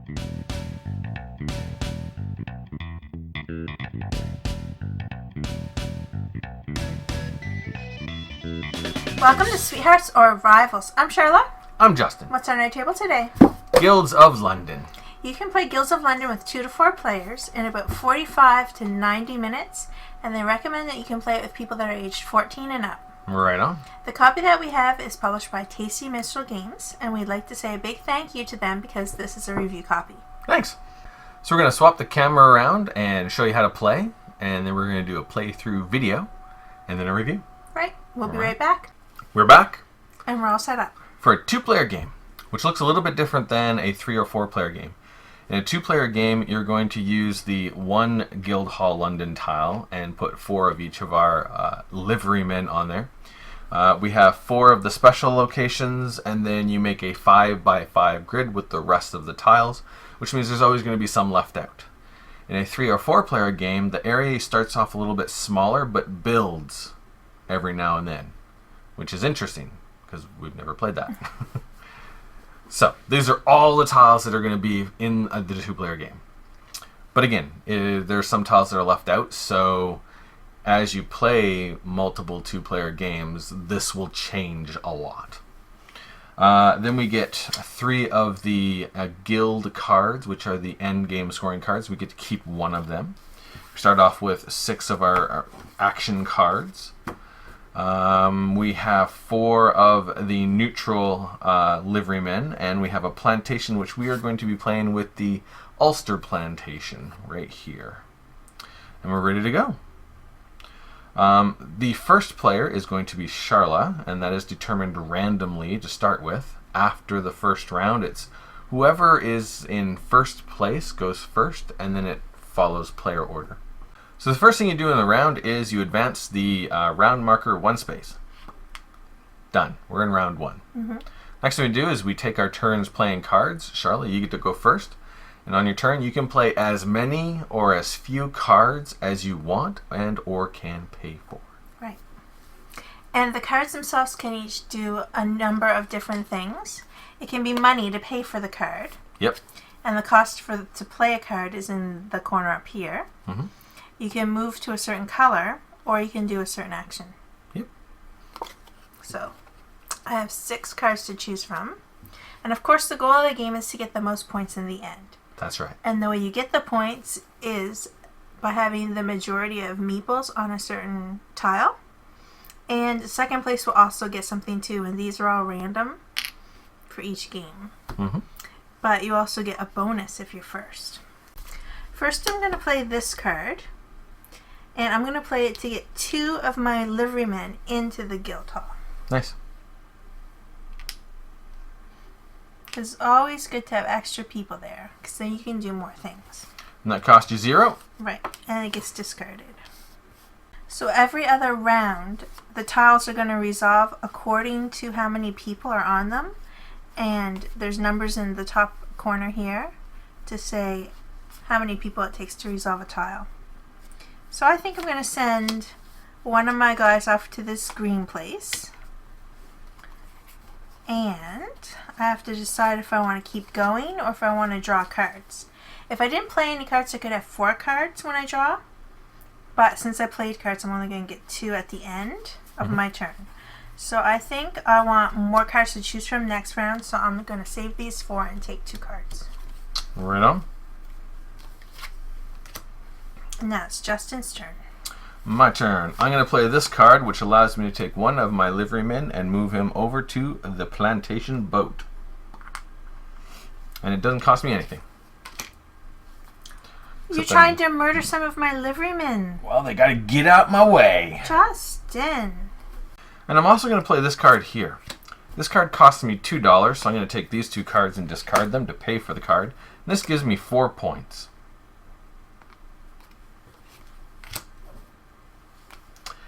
Welcome to Sweethearts or Rivals. I'm Charla. I'm Justin. What's on our table today? Guilds of London. You can play Guilds of London with 2 to 4 players in about 45 to 90 minutes, and they recommend that you can play it with people that are aged 14 and up. Right on. The copy that we have is published by Tasty Minstrel Games, and we'd like to say a big thank you to them because this is a review copy. Thanks. So we're going to swap the camera around and show you how to play, and then we're going to do a play-through video, and then a review. Right. We'll be right back. We're back. And we're all set up. For a 2-player game, which looks a little bit different than a 3 or 4-player game. In a 2-player game, you're going to use the 1 Guildhall London tile and put 4 of each of our liverymen on there. We have 4 of the special locations, and then you make a 5x5 grid with the rest of the tiles, which means there's always going to be some left out. In a 3 or 4-player game, the area starts off a little bit smaller, but builds every now and then, which is interesting because we've never played that. So these are all the tiles that are going to be in the 2-player game. But again, there's some tiles that are left out, so as you play multiple 2-player games, this will change a lot. Then we get 3 of the guild cards, which are the end game scoring cards. We get to keep 1 of them. We start off with 6 of our action cards. We have 4 of the neutral liverymen, and we have a plantation which we are going to be playing with the Ulster plantation right here. And we're ready to go. The first player is going to be Charla, and that is determined randomly to start with. After the first round, it's whoever is in first place goes first, and then it follows player order. So the first thing you do in the round is you advance the round marker 1 space. Done. We're in round 1. Next thing we do is we take our turns playing cards. Charla, you get to go first. And on your turn, you can play as many or as few cards as you want and or can pay for. Right. And the cards themselves can each do a number of different things. It can be money to pay for the card. Yep. And the cost to play a card is in the corner up here. You can move to a certain color, or you can do a certain action. Yep. So, I have 6 cards to choose from. And of course, the goal of the game is to get the most points in the end. That's right. And the way you get the points is by having the majority of meeples on a certain tile. And second place will also get something too, and these are all random for each game. But you also get a bonus if you're first. First, I'm going to play this card. And I'm going to play it to get 2 of my liverymen into the Guildhall. Nice. It's always good to have extra people there, because then you can do more things. And that cost you 0? Right, and it gets discarded. So every other round, the tiles are going to resolve according to how many people are on them. And there's numbers in the top corner here to say how many people it takes to resolve a tile. So I think I'm going to send one of my guys off to this green place. And I have to decide if I want to keep going or if I want to draw cards. If I didn't play any cards, I could have 4 cards when I draw. But since I played cards, I'm only going to get 2 at the end of my turn. So I think I want more cards to choose from next round, so I'm going to save these 4 and take 2 cards. Right on. Now it's Justin's turn. My turn. I'm going to play this card, which allows me to take 1 of my liverymen and move him over to the plantation boat. And it doesn't cost me anything. You're trying to murder some of my liverymen. Well, they got to get out my way. Justin. And I'm also going to play this card here. This card costs me $2, so I'm going to take these 2 cards and discard them to pay for the card. And this gives me 4 points.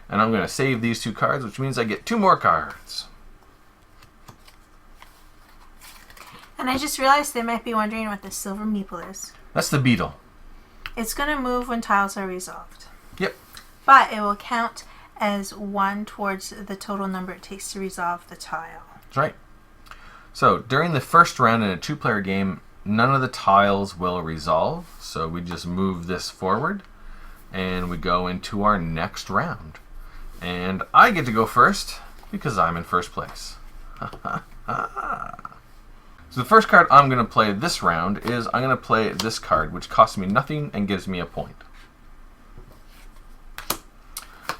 And I'm going to save these 2 cards, which means I get 2 more cards. And I just realized they might be wondering what the silver meeple is. That's the beetle. It's going to move when tiles are resolved. Yep. But it will count as 1 towards the total number it takes to resolve the tile. That's right. So during the first round in a 2-player game, none of the tiles will resolve, so we just move this forward and we go into our next round. And I get to go first because I'm in first place. So the first card I'm going to play this round is I'm going to play this card, which costs me nothing and gives me a point.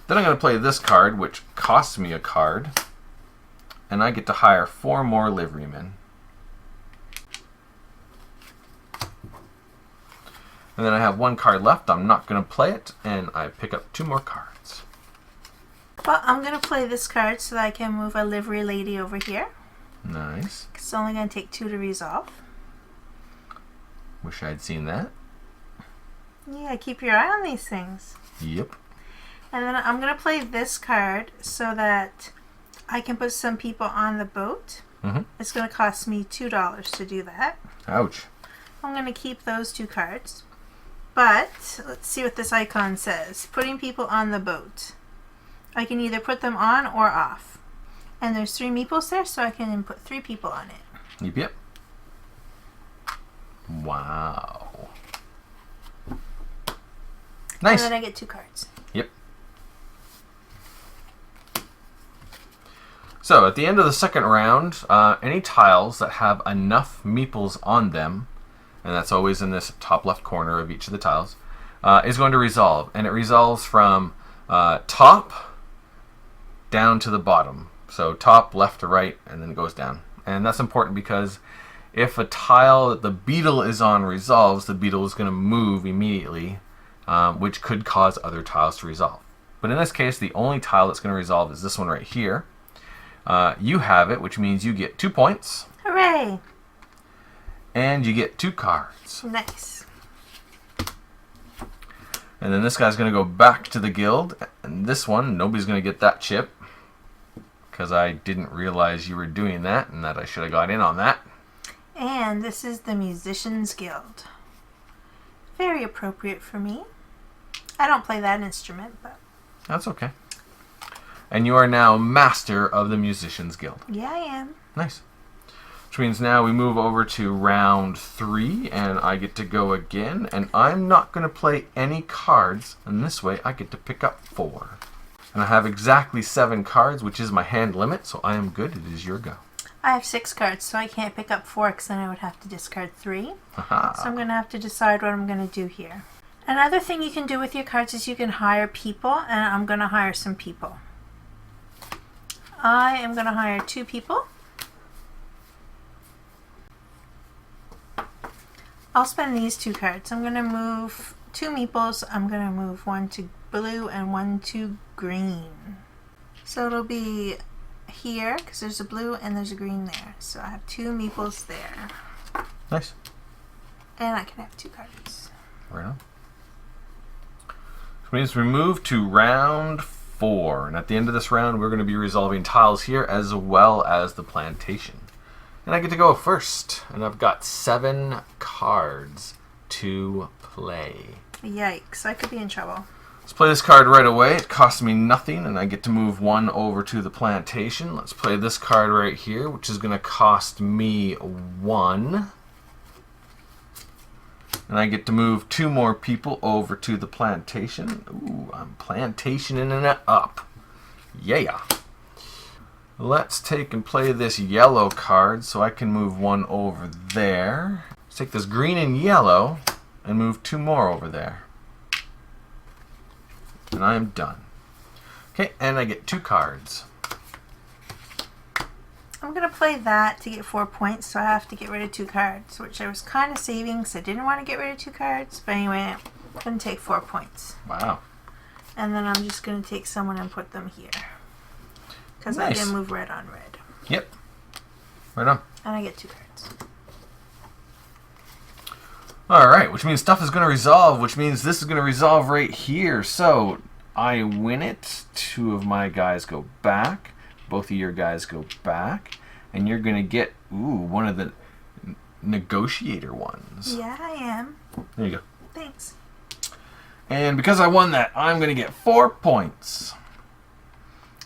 Then I'm going to play this card, which costs me a card, and I get to hire 4 more liverymen. And then I have 1 card left. I'm not going to play it, and I pick up 2 more cards. Well, I'm going to play this card so that I can move a livery lady over here. Nice. It's only going to take 2 to resolve. Wish I'd seen that. Yeah, keep your eye on these things. Yep. And then I'm going to play this card so that I can put some people on the boat. It's going to cost me $2 to do that. Ouch. I'm going to keep those 2 cards. But let's see what this icon says. Putting people on the boat. I can either put them on or off. And there's 3 meeples there, so I can put 3 people on it. Yep, yep. Wow. Nice. And then I get 2 cards. Yep. So at the end of the second round, any tiles that have enough meeples on them, and that's always in this top left corner of each of the tiles, is going to resolve. And it resolves from top down to the bottom. So top, left to right, and then it goes down. And that's important because if a tile that the beetle is on resolves, the beetle is going to move immediately, which could cause other tiles to resolve. But in this case, the only tile that's going to resolve is this one right here. You have it, which means you get 2 points. Hooray! And you get 2 cards. Nice. And then this guy's going to go back to the guild. And this one, nobody's going to get that chip, because I didn't realize you were doing that and that I should have got in on that. And this is the Musicians Guild. Very appropriate for me. I don't play that instrument, but... That's okay. And you are now master of the Musicians Guild. Yeah, I am. Nice. Which means now we move over to round 3, and I get to go again, and I'm not going to play any cards, and this way I get to pick up 4. And I have exactly 7 cards, which is my hand limit, so I am good. It is your go. I have 6 cards, so I can't pick up 4 because then I would have to discard 3. Aha. So I'm going to have to decide what I'm going to do here. Another thing you can do with your cards is you can hire people, and I'm going to hire some people. I am going to hire 2 people. I'll spend these 2 cards. I'm going to move 2 meeples. I'm going to move 1 to blue and 1 to green. So it'll be here because there's a blue and there's a green there. So I have 2 meeples there. Nice. And I can have 2 cards. Right on. Which means we move to round 4. And at the end of this round, we're going to be resolving tiles here as well as the plantation. And I get to go first. And I've got 7 cards to play. Yikes, I could be in trouble. Let's play this card right away. It costs me nothing, and I get to move 1 over to the plantation. Let's play this card right here, which is going to cost me 1. And I get to move 2 more people over to the plantation. Ooh, I'm plantationing it up. Yeah. Let's take and play this yellow card so I can move 1 over there. Let's take this green and yellow and move 2 more over there. And I am done. Okay, and I get 2 cards. I'm going to play that to get 4 points, so I have to get rid of 2 cards, which I was kind of saving because I didn't want to get rid of 2 cards. But anyway, I'm going to take 4 points. Wow. And then I'm just going to take someone and put them here. Because Nice. I didn't move red on red. Yep. Right on. And I get 2 cards. Alright, which means stuff is going to resolve, which means this is going to resolve right here. So, I win it. 2 of my guys go back. Both of your guys go back. And you're going to get, one of the negotiator ones. Yeah, I am. There you go. Thanks. And because I won that, I'm going to get 4 points.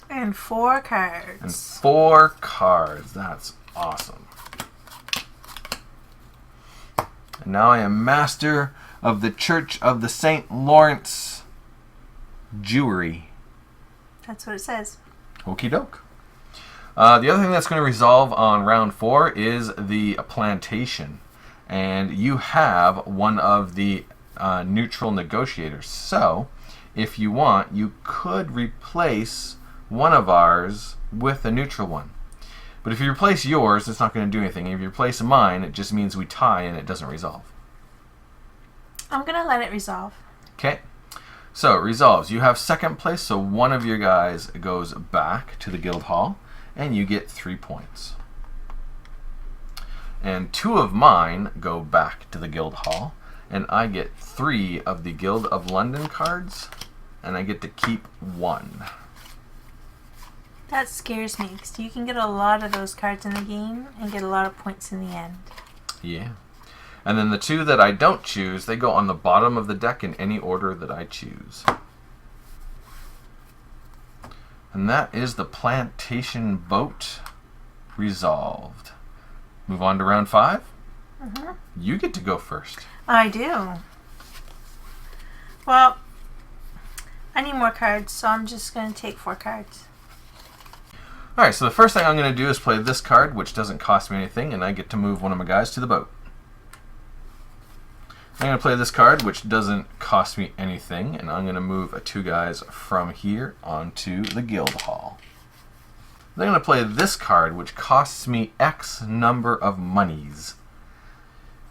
And 4 cards. And 4 cards. That's awesome. And now I am master of the Church of the St. Lawrence Jewry. That's what it says. Okie doke. The other thing that's going to resolve on round 4 is the plantation. And you have one of the neutral negotiators. So, if you want, you could replace one of ours with a neutral one. But if you replace yours, it's not going to do anything. If you replace mine, it just means we tie and it doesn't resolve. I'm going to let it resolve. Okay. So, it resolves. You have second place, so one of your guys goes back to the guild hall, and you get 3 points. And 2 of mine go back to the guild hall, and I get 3 of the Guild of London cards, and I get to keep 1. That scares me, because you can get a lot of those cards in the game and get a lot of points in the end. Yeah. And then the 2 that I don't choose, they go on the bottom of the deck in any order that I choose. And that is the plantation boat resolved. Move on to round 5. You get to go first. I do. Well, I need more cards, so I'm just going to take 4 cards. Alright, so the first thing I'm going to do is play this card, which doesn't cost me anything, and I get to move one of my guys to the boat. I'm going to play this card, which doesn't cost me anything, and I'm going to move 2 guys from here onto the guild hall. Then I'm going to play this card, which costs me X number of monies.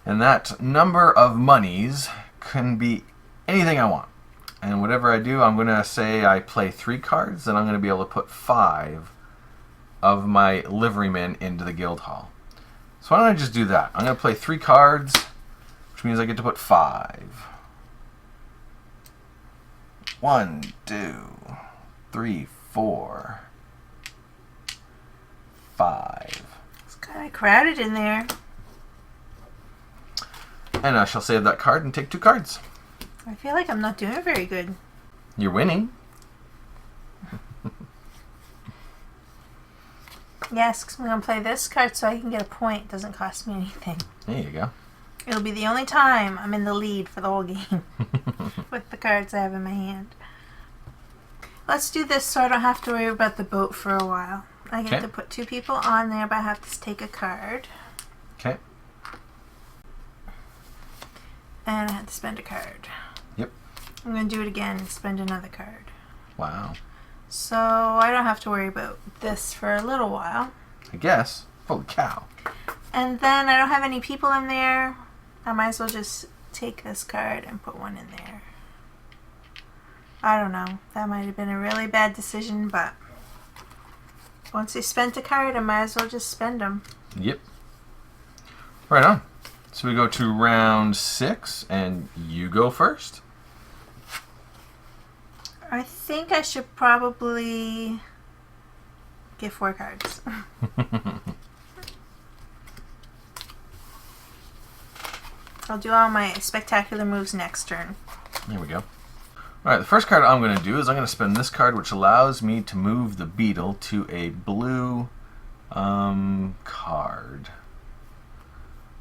And that number of monies can be anything I want. And whatever I do, I'm going to say I play 3 cards, and I'm going to be able to put 5 of my liverymen into the guild hall. So why don't I just do that? I'm going to play 3 cards, which means I get to put 5. 1, 2, 3, 4, 5. It's kind of crowded in there. And I shall save that card and take 2 cards. I feel like I'm not doing very good. You're winning. Yes, because I'm going to play this card so I can get a point. It doesn't cost me anything. There you go. It'll be the only time I'm in the lead for the whole game with the cards I have in my hand. Let's do this so I don't have to worry about the boat for a while. I get to put 2 people on there, but I have to take a card. Okay. And I have to spend a card. Yep. I'm going to do it again and spend another card. Wow. So I don't have to worry about this for a little while. I guess. Holy cow. And then I don't have any people in there. I might as well just take this card and put 1 in there. I don't know. That might have been a really bad decision, but once I spent a card, I might as well just spend them. Yep. Right on. So we go to round 6, and you go first. I think I should probably get 4 cards. I'll do all my spectacular moves next turn. There we go. Alright, the first card I'm going to do is I'm going to spend this card, which allows me to move the beetle to a blue card.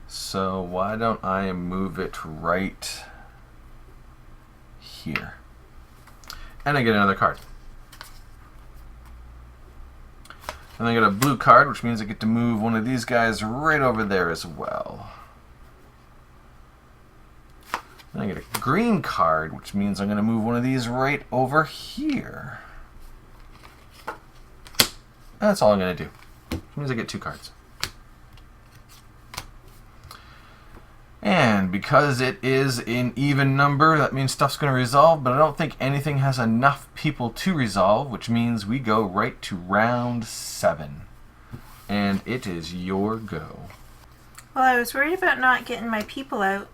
So why don't I move it right here? And I get another card. And I get a blue card, which means I get to move one of these guys right over there as well. And I get a green card, which means I'm going to move one of these right over here. That's all I'm going to do. Which means I get 2 cards. And because it is an even number, that means stuff's going to resolve, but I don't think anything has enough people to resolve, which means we go right to round 7. And it is your go. Well, I was worried about not getting my people out.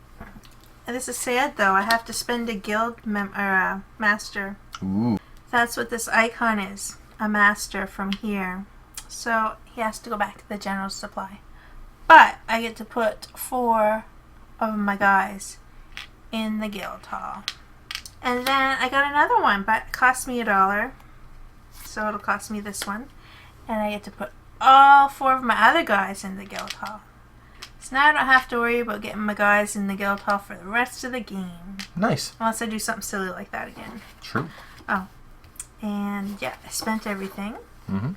And this is sad, though. I have to spend a guild master. Ooh. That's what this icon is. A master from here. So he has to go back to the general supply. But I get to put 4 of my guys in the guild hall. And then I got another one, but it cost me $1. So it'll cost me this one. And I get to put all 4 of my other guys in the guild hall. So now I don't have to worry about getting my guys in the guild hall for the rest of the game. Nice. Unless I do something silly like that again. True. Oh. And yeah, I spent everything. Mm-hmm.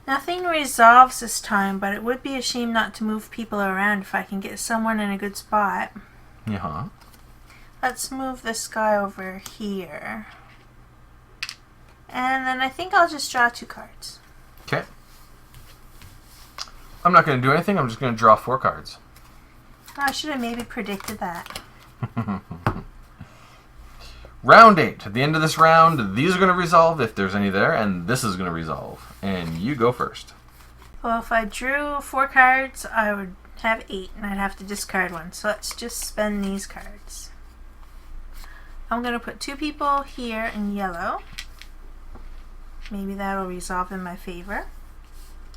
Nothing resolves this time, but it would be a shame not to move people around if I can get someone in a good spot. Yeah. Let's move this guy over here. And then I think I'll just draw 2 cards. Okay. I'm not going to do anything. I'm just going to draw 4 cards. Oh, I should have maybe predicted that. Round 8. At the end of this round, these are going to resolve if there's any there, and this is going to resolve. And you go first. Well, if I drew 4 cards, I would have 8, and I'd have to discard 1. So let's just spend these cards. I'm going to put 2 people here in yellow. Maybe that'll resolve in my favor.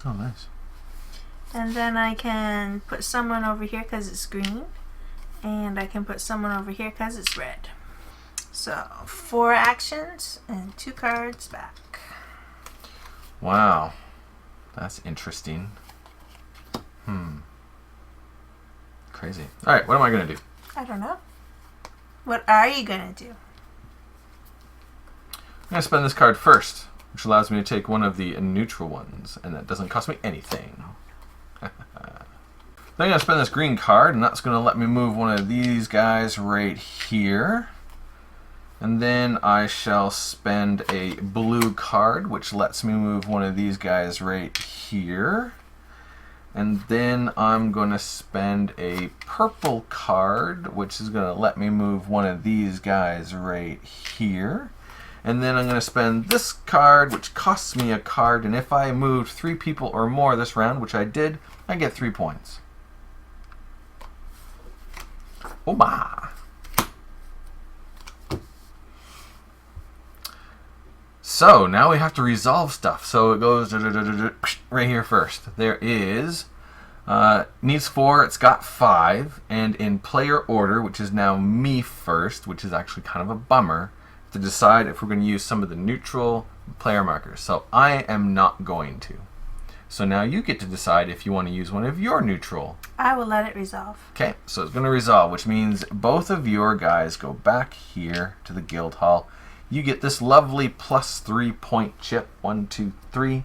Oh, nice. And then I can put someone over here because it's green. And I can put someone over here because it's red. So, 4 actions and 2 cards back. Wow. That's interesting. Crazy. Alright, what am I going to do? I don't know. What are you going to do? I'm going to spend this card first, which allows me to take one of the neutral ones, and that doesn't cost me anything. Then I'm going to spend this green card, and that's going to let me move one of these guys right here. And then I shall spend a blue card, which lets me move one of these guys right here. And then I'm going to spend a purple card, which is going to let me move one of these guys right here. And then I'm going to spend this card, which costs me a card. And if I moved 3 people or more this round, which I did, I get 3 points. Oba! So now we have to resolve stuff. So it goes right here first. There is needs 4. It's got 5, and in player order, which is now me first, which is actually kind of a bummer, to decide if we're going to use some of the neutral player markers. So I am not going to. So now you get to decide if you want to use one of your neutral. I will let it resolve. Okay, so it's going to resolve, which means both of your guys go back here to the guild hall. You get this lovely +3 point chip, 1, 2, 3,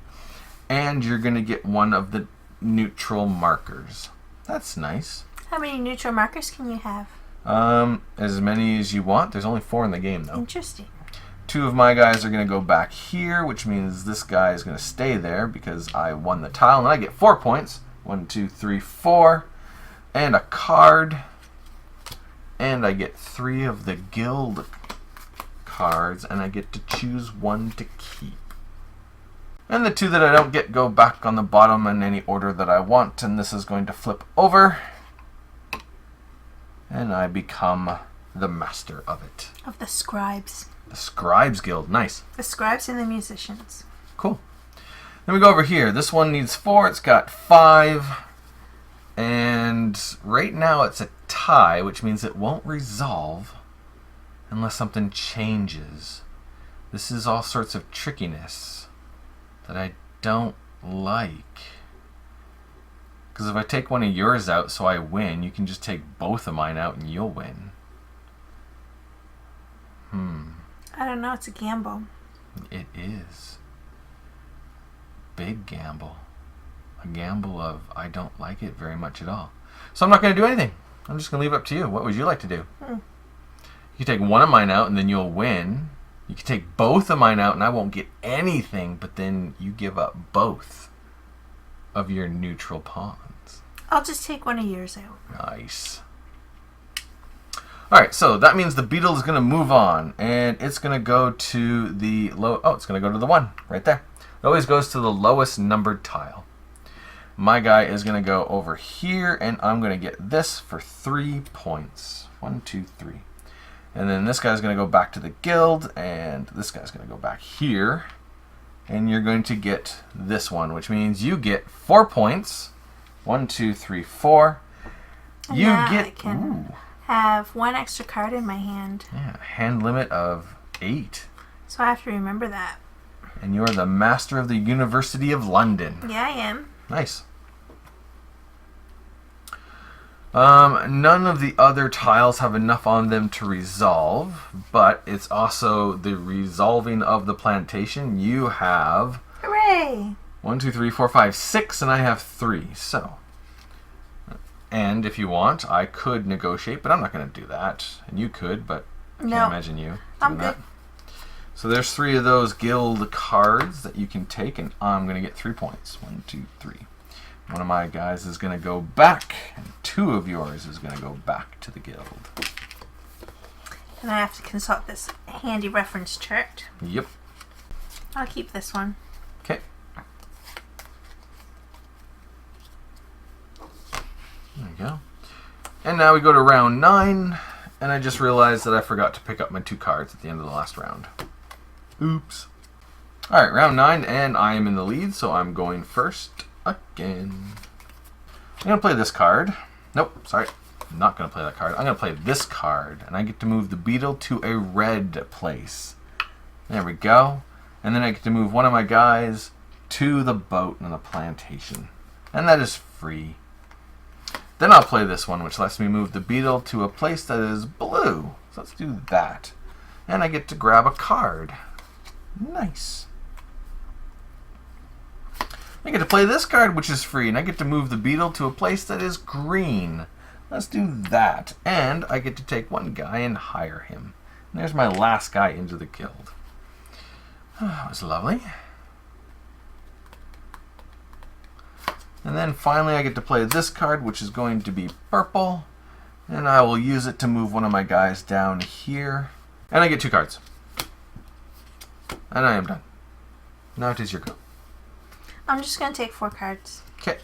and you're going to get one of the neutral markers. That's nice. How many neutral markers can you have? As many as you want. There's only 4 in the game, though. Interesting. 2 of my guys are going to go back here, which means this guy is going to stay there because I won the tile, and I get 4 points. 1, 2, 3, 4, and a card, and I get 3 of the guild cards, and I get to choose 1 to keep. And the 2 that I don't get go back on the bottom in any order that I want, and this is going to flip over, and I become the master of it. Of the scribes. The Scribes Guild, nice. The scribes and the musicians. Cool. Then we go over here. This one needs 4, it's got 5, and right now it's a tie, which means it won't resolve unless something changes. This is all sorts of trickiness that I don't like. Because if I take one of yours out so I win, you can just take both of mine out and you'll win. I don't know, it's a gamble. It is. Big gamble. A gamble of I don't like it very much at all. So I'm not going to do anything. I'm just going to leave it up to you. What would you like to do? You can take one of mine out and then you'll win. You can take both of mine out and I won't get anything, but then you give up both of your neutral pawns. I'll just take one of yours out. Nice. Alright, so that means the beetle is going to move on, and it's going to go to the it's going to go to the 1, right there. It always goes to the lowest numbered tile. My guy is going to go over here, and I'm going to get this for 3 points. 1, 2, 3. And then this guy's going to go back to the guild, and this guy's going to go back here. And you're going to get this one, which means you get 4 points. 1, 2, 3, 4. And you now get... I can have 1 extra card in my hand. Yeah, hand limit of 8. So I have to remember that. And you're the master of the University of London. Yeah, I am. Nice. None of the other tiles have enough on them to resolve, but it's also the resolving of the plantation. You have... Hooray! 1, 2, 3, 4, 5, 6, and I have 3. So, and if you want, I could negotiate, but I'm not going to do that. And you could, but I can't imagine you doing that. So there's 3 of those guild cards that you can take, and I'm going to get 3 points. 1, 2, 3. One of my guys is going to go back, and 2 of yours is going to go back to the guild. And I have to consult this handy reference chart. Yep. I'll keep this one. Okay. There you go. And now we go to round 9, and I just realized that I forgot to pick up my 2 cards at the end of the last round. Oops. Alright, round 9, and I am in the lead, so I'm going first again. I'm going to play this card. Nope, sorry. I'm not going to play that card. I'm going to play this card, and I get to move the beetle to a red place. There we go. And then I get to move one of my guys to the boat and the plantation. And that is free. Then I'll play this one, which lets me move the beetle to a place that is blue. So let's do that. And I get to grab a card. Nice. I get to play this card, which is free, and I get to move the beetle to a place that is green. Let's do that. And I get to take one guy and hire him. And there's my last guy into the guild. Oh, that was lovely. And then finally I get to play this card, which is going to be purple. And I will use it to move one of my guys down here. And I get 2 cards. And I am done. Now it is your go. I'm just going to take 4 cards. Okay.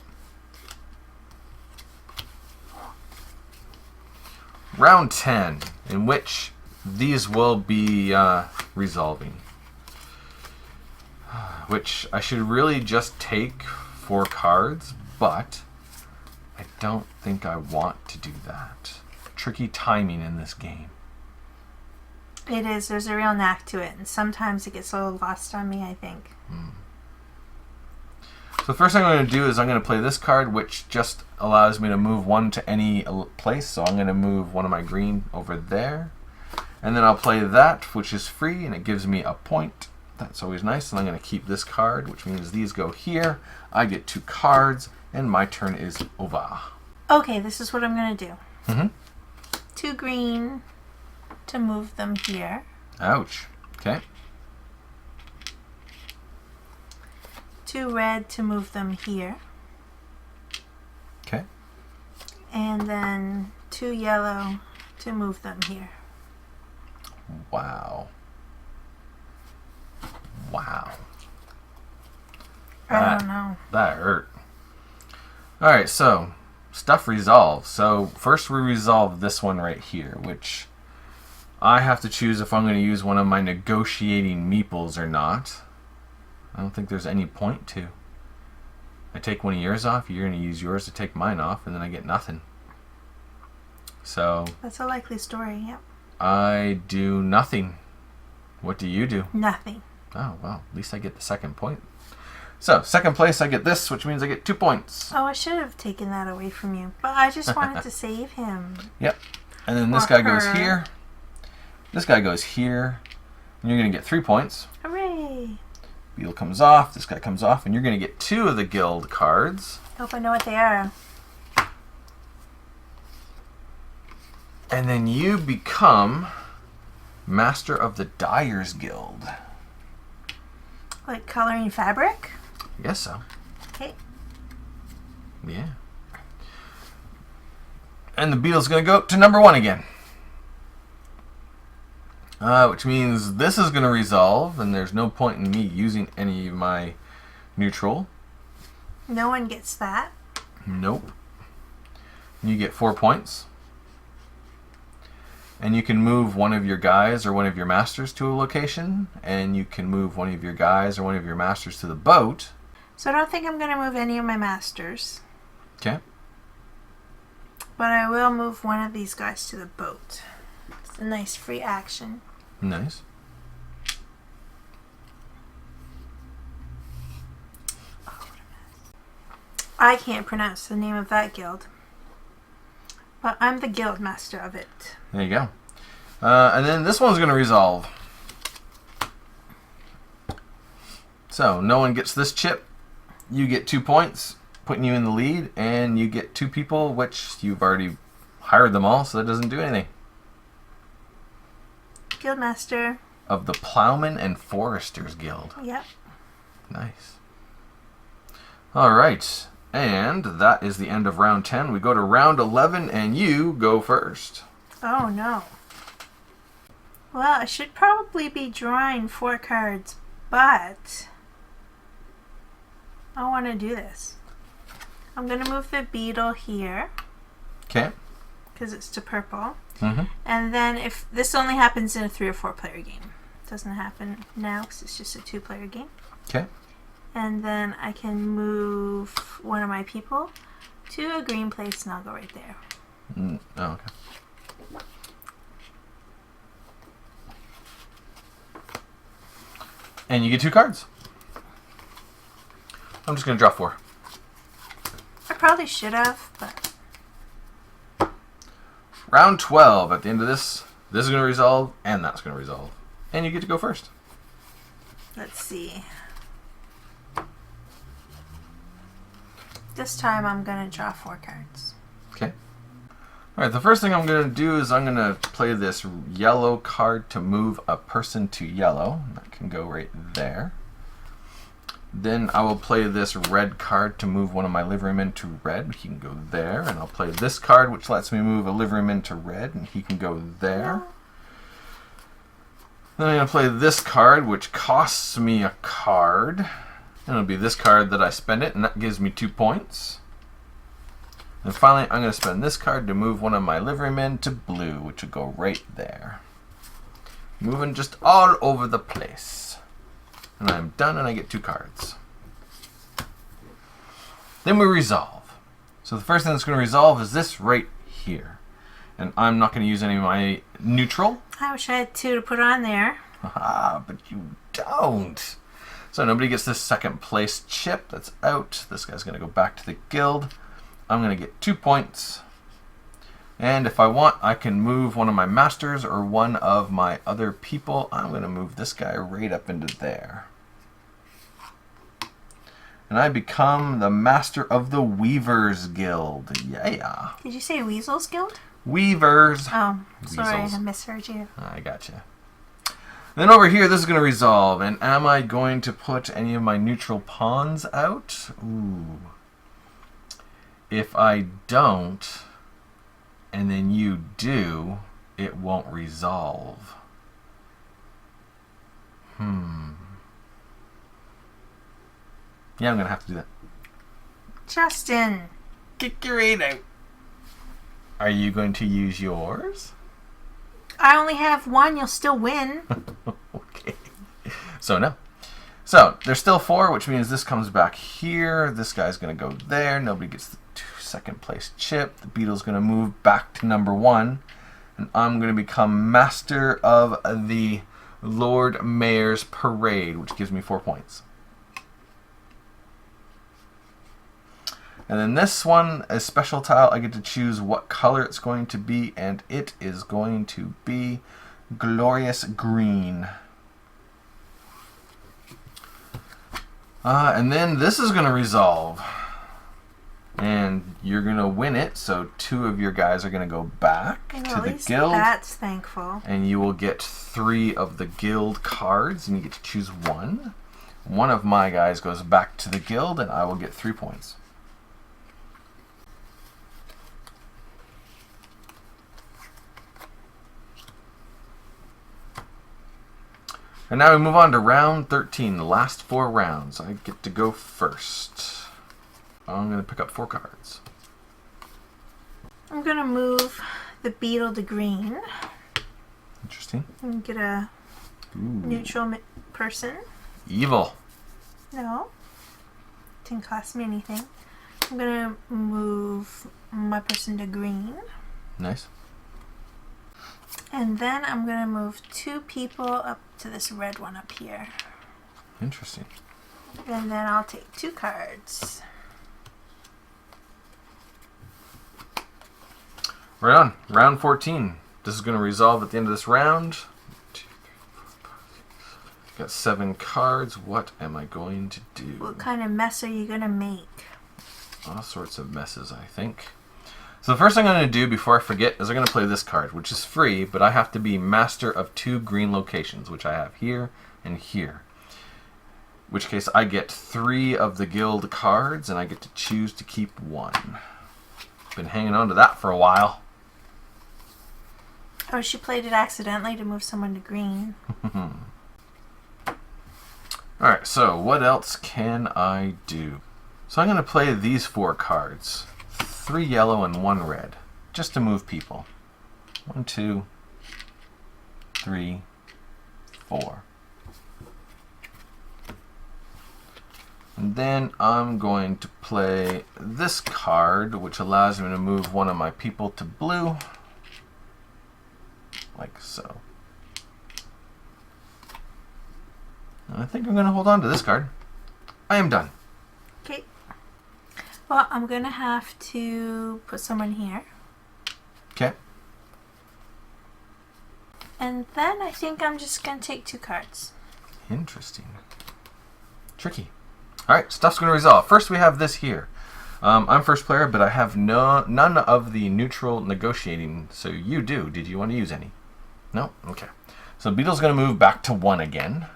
Round 10, in which these will be resolving. Which I should really just take 4 cards, but I don't think I want to do that. Tricky timing in this game. It is. There's a real knack to it, and sometimes it gets a little lost on me, I think. So the first thing I'm going to do is I'm going to play this card, which just allows me to move one to any place. So I'm going to move one of my green over there. And then I'll play that, which is free, and it gives me a point. That's always nice. And I'm going to keep this card, which means these go here. I get 2 cards, and my turn is over. Okay, this is what I'm going to do. Mm-hmm. 2 green to move them here. Ouch. Okay. 2 red to move them here. Okay. And then 2 yellow to move them here. Wow. Wow. I don't know. That hurt. Alright, so stuff resolves. So first we resolve this one right here, which I have to choose if I'm going to use one of my negotiating meeples or not. I don't think there's any point to. I take one of yours off, you're going to use yours to take mine off, and then I get nothing. So that's a likely story, yep. I do nothing. What do you do? Nothing. Oh, well, at least I get the 2nd point. So, 2nd place, I get this, which means I get 2 points. Oh, I should have taken that away from you, but I just wanted to save him. Yep. And then this guy goes here. This guy goes here. And you're going to get 3 points. Hooray! Beetle comes off, this guy comes off, and you're going to get 2 of the guild cards. Hope I know what they are. And then you become Master of the Dyer's Guild. Like coloring fabric? I guess so. Okay. Yeah. And the beetle's going to go to number 1 again. Which means this is going to resolve, and there's no point in me using any of my neutral. No one gets that. Nope. You get 4 points. And you can move one of your guys or one of your masters to a location, and you can move one of your guys or one of your masters to the boat. So I don't think I'm going to move any of my masters. Okay. But I will move one of these guys to the boat. It's a nice free action. Nice. I can't pronounce the name of that guild. But I'm the guild master of it. There you go. And then this one's going to resolve. So no one gets this chip. You get 2 points, putting you in the lead, and you get 2 people, which you've already hired them all, so that doesn't do anything. Guildmaster. Of the Plowmen and Foresters Guild. Yep. Nice. Alright, and that is the end of round 10. We go to round 11, and you go first. Oh no. Well, I should probably be drawing 4 cards, but I want to do this. I'm going to move the beetle here. Okay. Because it's to purple. Mm-hmm. And then if this only happens in a 3 or 4 player game. It doesn't happen now because it's just a 2 player game. Okay. And then I can move one of my people to a green place and I'll go right there. Oh, okay. And you get 2 cards. I'm just going to draw 4. I probably should have, but... Round 12. At the end of this is going to resolve, and that's going to resolve. And you get to go first. Let's see. This time I'm going to draw 4 cards. Okay. Alright, the first thing I'm going to do is I'm going to play this yellow card to move a person to yellow. That can go right there. Then I will play this red card to move one of my liverymen to red. He can go there. And I'll play this card, which lets me move a liveryman to red, and he can go there. Then I'm going to play this card, which costs me a card. And it'll be this card that I spend it, and that gives me 2 points. And finally, I'm going to spend this card to move one of my liverymen to blue, which will go right there. Moving just all over the place. And I'm done, and I get 2 cards. Then we resolve. So the first thing that's going to resolve is this right here. And I'm not going to use any of my neutral. I wish I had 2 to put on there. Haha, but you don't. So nobody gets this second place chip. That's out. This guy's going to go back to the guild. I'm going to get 2 points. And if I want, I can move one of my masters or one of my other people. I'm going to move this guy right up into there. And I become the master of the Weavers Guild. Yeah. Did you say Weasels Guild? Weavers. Oh, sorry, Weasels. I misheard you. I gotcha. Then over here, this is going to resolve. And am I going to put any of my neutral pawns out? Ooh. If I don't, and then you do, it won't resolve. Yeah, I'm going to have to do that. Justin. Kick your 8 out. Are you going to use yours? I only have 1. You'll still win. Okay. So, no. So, there's still 4, which means this comes back here. This guy's going to go there. Nobody gets the second place chip. The beetle's going to move back to number 1. And I'm going to become master of the Lord Mayor's Parade, which gives me 4 points. And then this one, a special tile, I get to choose what color it's going to be, and it is going to be glorious green. And then this is going to resolve. And you're going to win it, so 2 of your guys are going to go back to At the least guild. that's thankful. And you will get 3 of the guild cards, and you get to choose 1. One of my guys goes back to the guild, and I will get 3 points. And now we move on to round 13, the last 4 rounds. I get to go first. I'm going to pick up 4 cards. I'm going to move the beetle to green. Interesting. And get a neutral person. Evil. No. Didn't cost me anything. I'm going to move my person to green. Nice. And then I'm going to move 2 people up to this red one up here. Interesting. And then I'll take 2 cards. Right on. Round 14. This is going to resolve at the end of this round. 2, 3, 4, 5, 6, 7. Got 7 cards. What am I going to do? What kind of mess are you going to make? All sorts of messes, I think. So the first thing I'm going to do before I forget is I'm going to play this card, which is free, but I have to be master of 2 green locations, which I have here and here. In which case I get 3 of the guild cards, and I get to choose to keep 1. Been hanging on to that for a while. Oh, she played it accidentally to move someone to green. Alright, so what else can I do? So I'm going to play these 4 cards. 3 yellow and 1 red. Just to move people. 1, 2, 3, 4. And then I'm going to play this card, which allows me to move one of my people to blue. Like so. And I think I'm going to hold on to this card. I am done. Okay. Well, I'm going to have to put someone here. Okay. And then I think I'm just going to take 2 cards. Interesting. Tricky. Alright, stuff's going to resolve. First we have this here. I'm first player, but I have none of the neutral negotiating, so you do. Did you want to use any? No? Okay. So Beetle's going to move back to 1 again.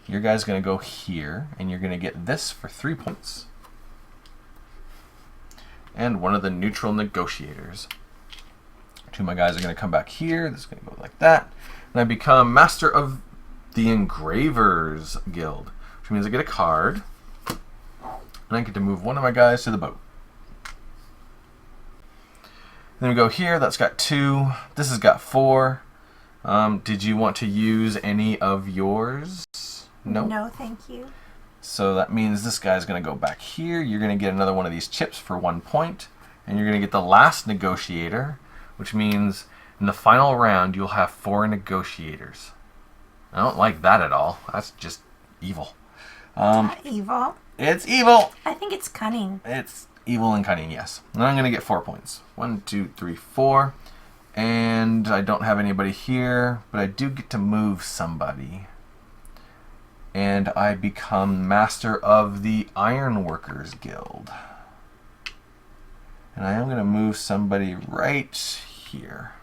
Your guy's going to go here, and you're going to get this for 3 points. And one of the neutral negotiators. 2 of my guys are going to come back here. This is going to go like that. And I become master of the Engravers Guild, which means I get a card. And I get to move one of my guys to the boat. Then we go here. That's got 2. This has got 4. Did you want to use any of yours? No. No, thank you. So that means this guy's going to go back here. You're going to get another one of these chips for 1 point. And you're going to get the last negotiator, which means in the final round you'll have 4 negotiators. I don't like that at all. That's just evil. Not evil. It's evil! I think it's cunning. It's evil and cunning, yes. And I'm going to get 4 points. 1, 2, 3, 4. And I don't have anybody here, but I do get to move somebody. And I become master of the Ironworkers Guild. And I am going to move somebody right here.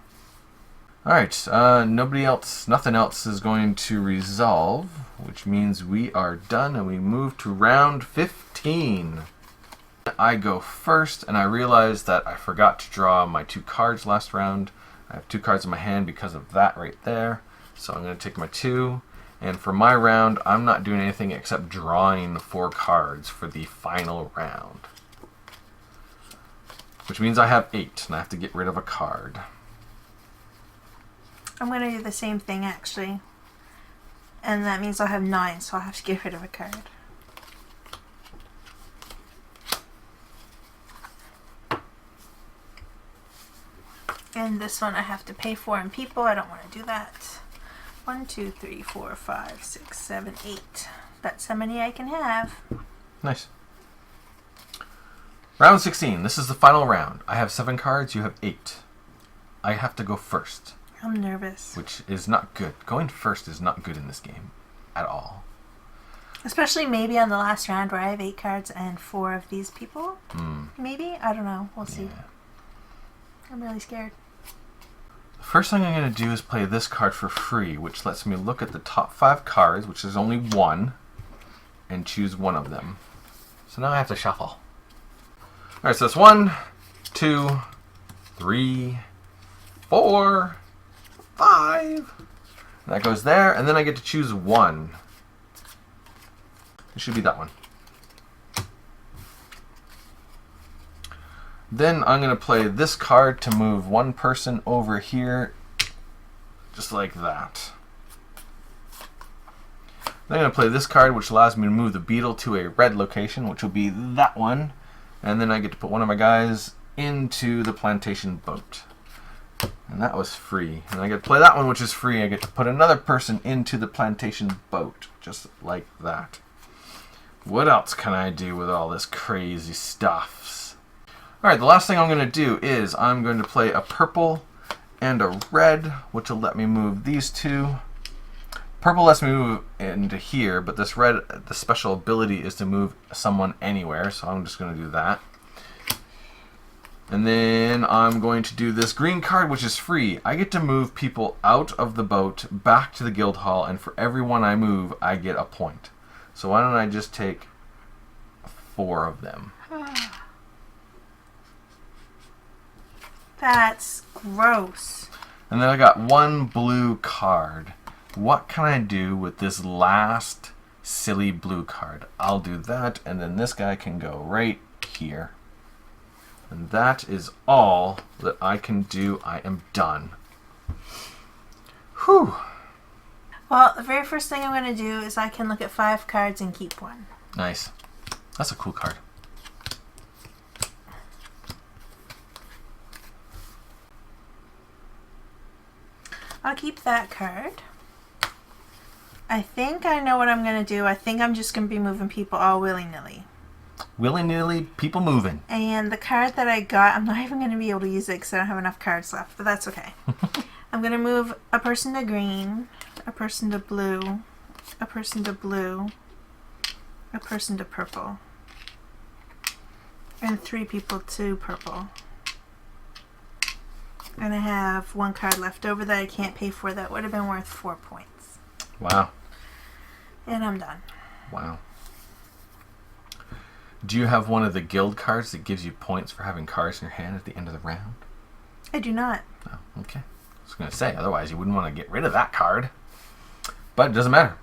Alright, nothing else is going to resolve, which means we are done and we move to round 15. I go first, and I realize that I forgot to draw my 2 cards last round. I have 2 cards in my hand because of that right there. So I'm going to take my 2. And for my round, I'm not doing anything except drawing 4 cards for the final round. Which means I have 8, and I have to get rid of a card. I'm going to do the same thing, actually. And that means I'll have 9, so I'll have to get rid of a card. And this one I have to pay for in people. I don't want to do that. 1, 2, 3, 4, 5, 6, 7, 8. That's how many I can have. Nice. Round 16. This is the final round. I have 7 cards. You have 8. I have to go first. I'm nervous. Which is not good. Going first is not good in this game. At all. Especially maybe on the last round where I have 8 cards and 4 of these people. Maybe? I don't know. We'll see. Yeah. I'm really scared. The first thing I'm going to do is play this card for free, which lets me look at the top 5 cards, which is only 1, and choose one of them. So now I have to shuffle. Alright, so that's 1, 2, 3, 4, 5. And that goes there, and then I get to choose 1. It should be that one. Then I'm going to play this card to move one person over here, just like that. Then I'm going to play this card, which allows me to move the beetle to a red location, which will be that one. And then I get to put one of my guys into the plantation boat. And that was free. And I get to play that one, which is free. I get to put another person into the plantation boat, just like that. What else can I do with all this crazy stuff? Alright, the last thing I'm going to do is I'm going to play a purple and a red, which will let me move these two. Purple lets me move into here, but this red, the special ability is to move someone anywhere, so I'm just going to do that. And then I'm going to do this green card, which is free. I get to move people out of the boat back to the guild hall, and for every one I move, I get a point. So why don't I just take 4 of them? That's gross. And then I got 1 blue card. What can I do with this last silly blue card? I'll do that, and then this guy can go right here. And that is all that I can do. I am done. Whew. Well, the very first thing I'm going to do is I can look at 5 cards and keep 1. Nice. That's a cool card. I'll keep that card. I think I know what I'm going to do. I think I'm just going to be moving people all willy-nilly. Willy-nilly, people moving. And the card that I got, I'm not even going to be able to use it because I don't have enough cards left, but that's okay. I'm going to move a person to green, a person to blue, a person to blue, a person to purple, and 3 people to purple. And I have 1 card left over that I can't pay for that would have been worth 4 points. Wow. And I'm done. Wow. Do you have one of the guild cards that gives you points for having cards in your hand at the end of the round? I do not. Oh, okay. I was going to say, otherwise you wouldn't want to get rid of that card. But it doesn't matter.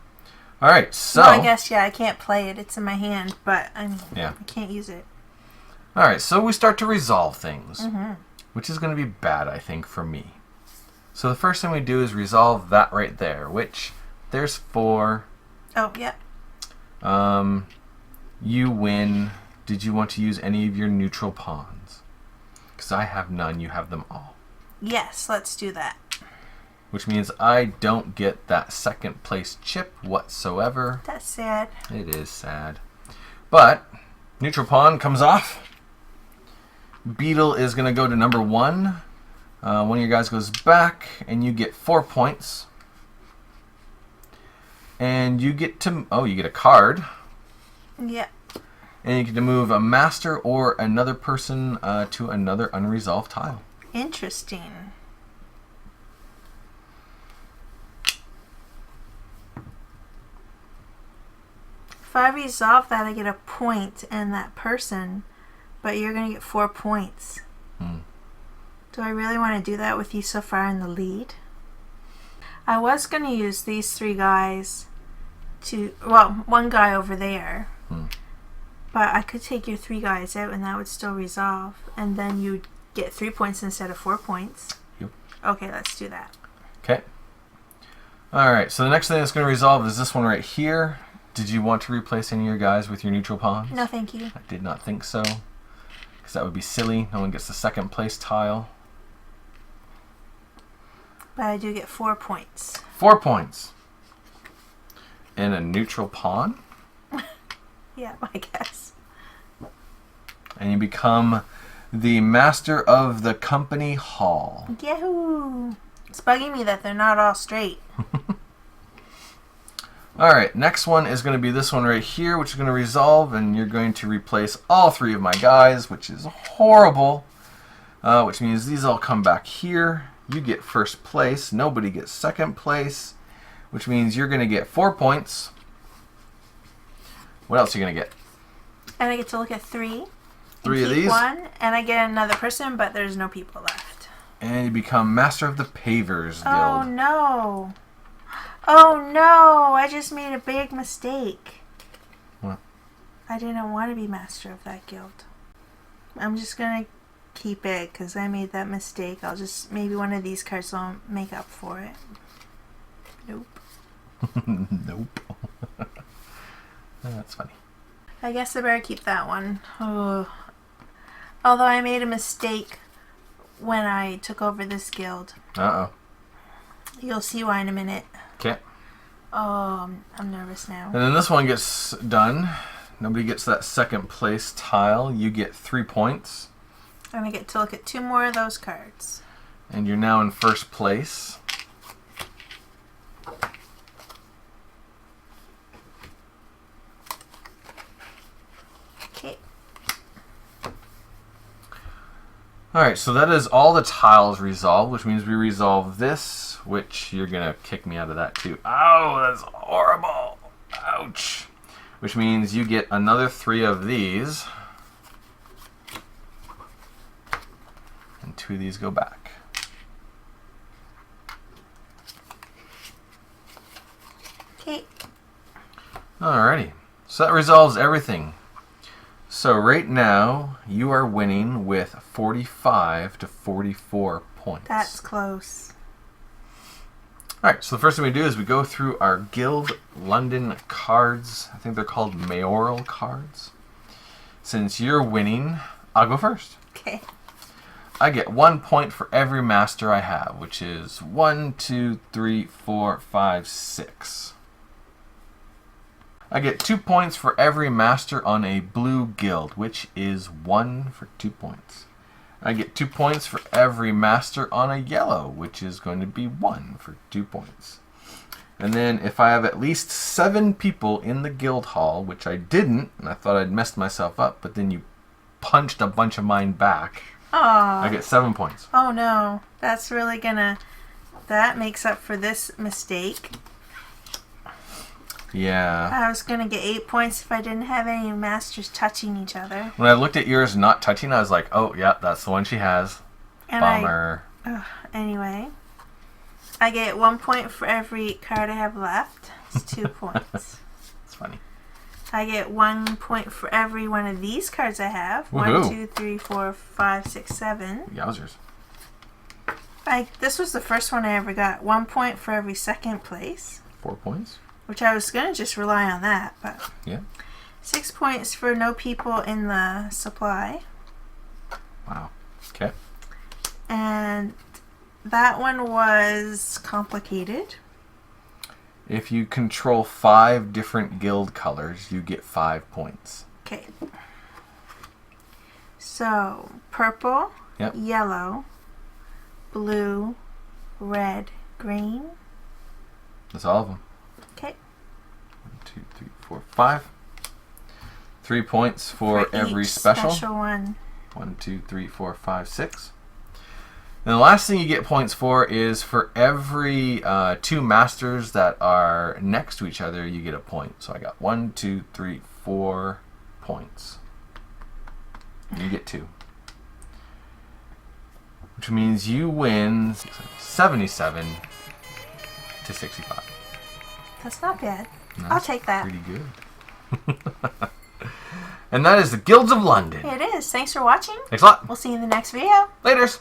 All right, so... Well, I guess, yeah, I can't play it. It's in my hand, but I mean, yeah. I can't use it. All right, so we start to resolve things, which is going to be bad, I think, for me. So the first thing we do is resolve that right there, which there's 4. Oh, yeah. You win. Did you want to use any of your neutral pawns? Because I have none. You have them all. Yes, let's do that. Which means I don't get that second place chip whatsoever. That's sad. It is sad. But neutral pawn comes off. Beetle is going to go to number 1. One of your guys goes back, and you get 4 points. And you get to... Oh, you get a card. Yeah. And you get to move a master or another person to another unresolved tile. Interesting. If I resolve that, I get a point and that person, but you're going to get 4 points. Do I really want to do that with you so far in the lead? I was going to use these 3 guys to... Well, 1 guy over there. But I could take your 3 guys out and that would still resolve. And then you'd get 3 points instead of 4 points. Yep. Okay, let's do that. Okay. Alright, so the next thing that's going to resolve is this one right here. Did you want to replace any of your guys with your neutral pawns? No, thank you. I did not think so. Because that would be silly. No one gets the second place tile. But I do get 4 points. 4 points. And a neutral pawn. Yeah, I guess. And you become the master of the company hall. Yahoo! It's bugging me that they're not all straight. Alright, next one is going to be this one right here, which is going to resolve, and you're going to replace all 3 of my guys, which is horrible. Which means these all come back here. You get first place. Nobody gets second place, which means you're going to get 4 points. What else are you going to get? And I get to look at 3. 3 of keep these. 1, and I get another person, but there's no people left. And you become master of the Pavers Guild. Oh no. Oh no, I just made a big mistake. What? I didn't want to be master of that guild. I'm just going to keep it because I made that mistake. I'll just, maybe one of these cards will make up for it. Nope. Nope. That's funny. I guess I better keep that one. Oh. Although I made a mistake when I took over this guild. Uh-oh. You'll see why in a minute. Okay. Oh, I'm nervous now. And then this one gets done. Nobody gets that second place tile. You get 3 points. And I get to look at 2 more of those cards. And you're now in first place. Okay. Alright, so that is all the tiles resolved, which means we resolve this, which you're going to kick me out of that too. Oh, that's horrible. Ouch. Which means you get another 3 of these. And 2 of these go back. Okay. Alrighty. So that resolves everything. So right now, you are winning with 45 to 44 points. That's close. Alright, so the first thing we do is we go through our Guild London cards. I think they're called mayoral cards. Since you're winning, I'll go first. Okay. I get 1 point for every master I have, which is 1, 2, 3, 4, 5, 6. I get 2 points for every master on a blue guild, which is 1 for 2 points. I get 2 points for every master on a yellow, which is going to be 1 for 2 points. And then if I have at least 7 people in the guild hall, which I didn't, and I thought I'd messed myself up, but then you punched a bunch of mine back, Aww. I get 7 points. Oh no. That's really gonna... That makes up for this mistake. Yeah. I was gonna get 8 points if I didn't have any masters touching each other. When I looked at yours not touching, I was like, oh, yeah, that's the one she has. And Bummer. Anyway, I get 1 point for every card I have left. It's 2 points. It's funny. I get 1 point for every one of these cards I have. Woohoo. 1, 2, 3, 4, 5, 6, 7. Yowzers. This was the first one I ever got. 1 point for every second place. 4 points. Which I was going to just rely on that, but... Yeah. 6 points for no people in the supply. Wow. Okay. And that one was complicated. If you control 5 different guild colors, you get 5 points. Okay. So, purple, Yep. yellow, blue, red, green. That's all of them. Okay. 1, 2, 3, 4, 5. 3 points for every each special. one. 1, 2, 3, 4, 5, 6. And the last thing you get points for is for every 2 masters that are next to each other, you get a point. So I got 1, 2, 3, 4 points. And you get 2. Which means you win 77 to 65. That's not bad. And I'll that's take that. pretty good. And that is the Guilds of London. It is. Thanks for watching. Thanks a lot. We'll see you in the next video. Laters.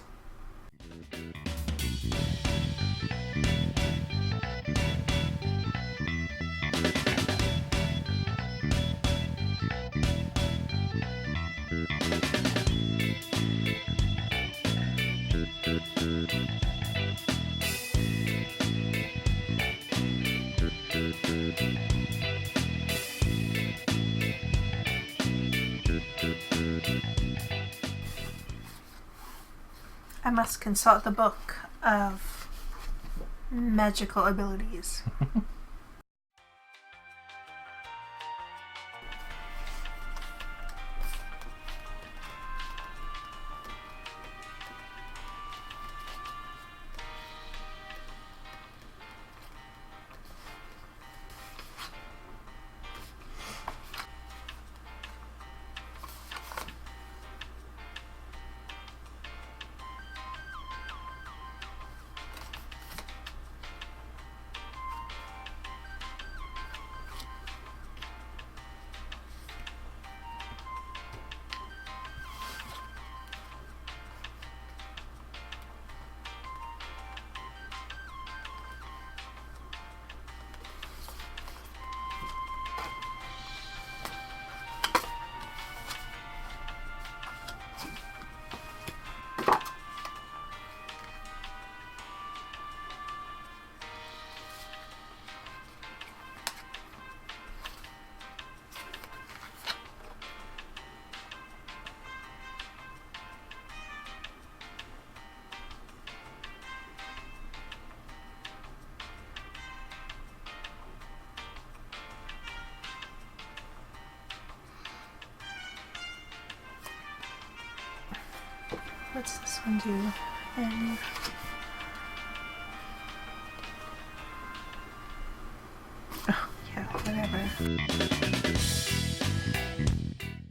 I must consult the book of magical abilities. What's this one do? And oh, yeah, whatever.